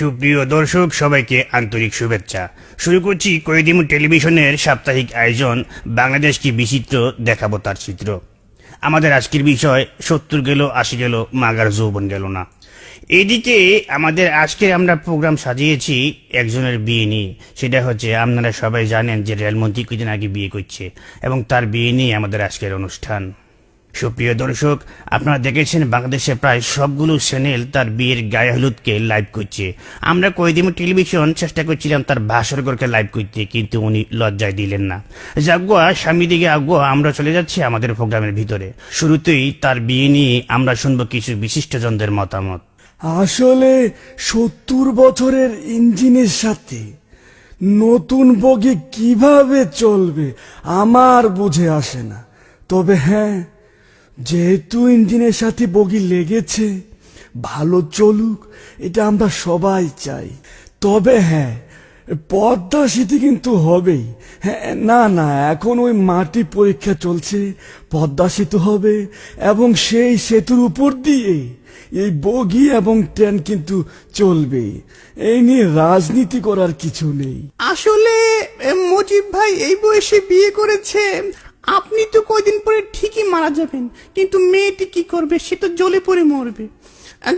সুপ্রিয় দর্শক সবাইকে আন্তরিক শুভেচ্ছা। শুরু করছি কয়েদিমু টেলিভিশনের সাপ্তাহিক আয়োজন বাংলাদেশ কি বিচিত্র, দেখাবো তার চিত্র। আমাদের আজকের বিষয় 70 গেল 80 গেল মাগার যৌবন গেল না। এদিকে আমাদের আজকে আমরা প্রোগ্রাম সাজিয়েছি একজনের বিয়ে নিয়ে। সেটা হচ্ছে, আপনারা সবাই জানেন যে রেলমন্ত্রী কিছুদিন আগে বিয়ে করছে এবং তার বিয়ে নিয়ে আমাদের আজকের অনুষ্ঠান। সুপ্রিয় দর্শক, আপনারা দেখেছেন বাংলাদেশে প্রায় সবগুলো চ্যানেল তার বিয়ের গায়ে হলুদকে লাইভ করছে। আমরা কয়েদিমু টেলিভিশন চেষ্টা করছিলাম তার ভাস্করকে লাইভ করতে, কিন্তু উনি লজ্জায় দিলেন না। যাগুয়া স্বামী দিকে আগুয়া আমরা চলে যাচ্ছি আমাদের প্রোগ্রামের ভিতরে। শুরুতেই তার বিয়ে নিয়ে আমরা শুনবো কিছু বিশিষ্টজনদের মতামত। আসলে 70 বছরের ইঞ্জিনের সাথে নতুন বগি কিভাবে চলবে আমার বুঝে আসে না। তবে হ্যাঁ, যেহেতু ইঞ্জিনের সাথে বগি লেগেছে, ভালো চলুক, এটা আমরা সবাই চাই। তবে হ্যাঁ, পদ্মা সেতু কিন্তু হবেই। হ্যাঁ, না এখন ওই মাটি পরীক্ষা চলছে, পদ্মা সেতু হবে এবং সেই সেতুর উপর দিয়ে এই বগি এবং ট্রেন কিন্তু চলবে। এই নিয়ে রাজনীতি করার কিছু নেই। আসলে মুজিব ভাই এই বয়সে বিয়ে করেছে, আপনি তো কয়দিন পরে ঠিকই মারা যাবেন, কিন্তু মেয়েটি কি করবে, সে তো জ্বলে পড়ে মরবে।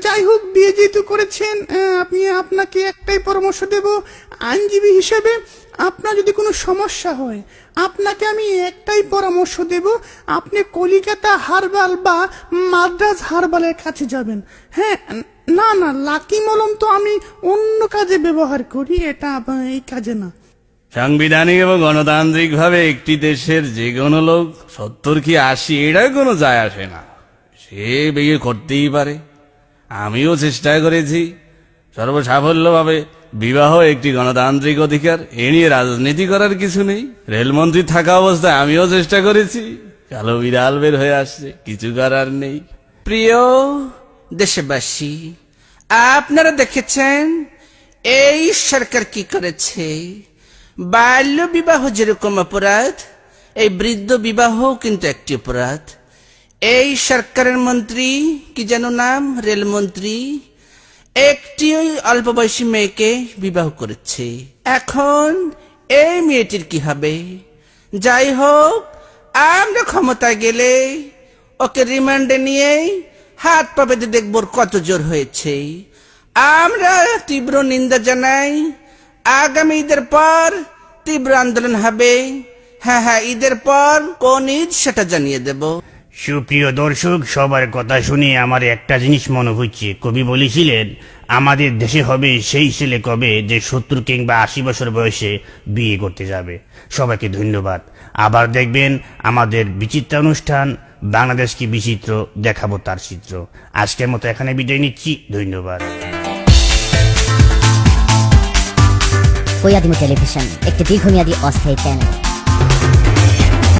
যাই হোক, বিয়ে যেহেতু করেছেন, আপনাকে একটাই পরামর্শ দেব, আইনজীবী হিসেবে আপনার যদি কোনো সমস্যা হয়, আপনাকে আমি একটাই পরামর্শ দেব, আপনি কলিকাতা হারবাল বা মাদ্রাজ হারবালের কাছে যাবেন। হ্যাঁ, না লাকি মলম তো আমি অন্য কাজে ব্যবহার করি, এটা এই কাজে না। সাংবিধানিক এবং গণতান্ত্রিক ভাবে একটি দেশের যে কোনো লোক 70 কি 80 এটা কোনো যায় আসে না, সে বিয়ে করতেই পারে। আমিও চেষ্টা করেছি সর্বসাফল্যভাবে। বিবাহ একটি গণতান্ত্রিক অধিকার, এ নিয়ে রাজনীতি করার কিছু নেই। রেলমন্ত্রী থাকা অবস্থায় আমিও চেষ্টা করেছি, কালো বিড়াল বের হয়ে আসছে, কিছু করার নেই। প্রিয় দেশবাসী, আপনারা দেখেছেন এই সরকার কি করেছে। বাল্য বিবাহ যেরকম অপরাধ, এই বৃদ্ধ বিবাহ কিন্তু একটি অপরাধ। এই সরকারের মন্ত্রী কি যেন নাম, রেলমন্ত্রী, একটি অল্প বয়সী মেয়েকে বিবাহ করেছে। এখন এই মেয়েটির কি হবে? যাই হোক, আমরা ক্ষমতায় গেলে ওকে রিমান্ডে নিয়ে হাত পা বেঁধে দেখব কত জোর হয়েছে। আমরা তীব্র নিন্দা জানাই। আগামী ঈদের পর তীব্র আন্দোলন হবে। হ্যাঁ, ঈদের পর কোন ঈদ সেটা জানিয়ে দেব। সুপ্রিয় দর্শক, সবার কথা শুনে আমার একটা জিনিস মনে হচ্ছে, কবি বলেছিলেন আমাদের দেশে হবে সেই ছেলে কবে যে 70 কিংবা 80 বছর বয়সে বিয়ে করতে যাবে। সবাইকে ধন্যবাদ। আবার দেখবেন আমাদের বিচিত্র অনুষ্ঠান বাংলাদেশ কি বিচিত্র, দেখাবো তার চিত্র। আজকের মতো এখানে বিদায় নিচ্ছি, ধন্যবাদ। কয়েদিমু টেলিভিশন একটি দীর্ঘমেয়াদী অস্থায়ী চ্যানেল।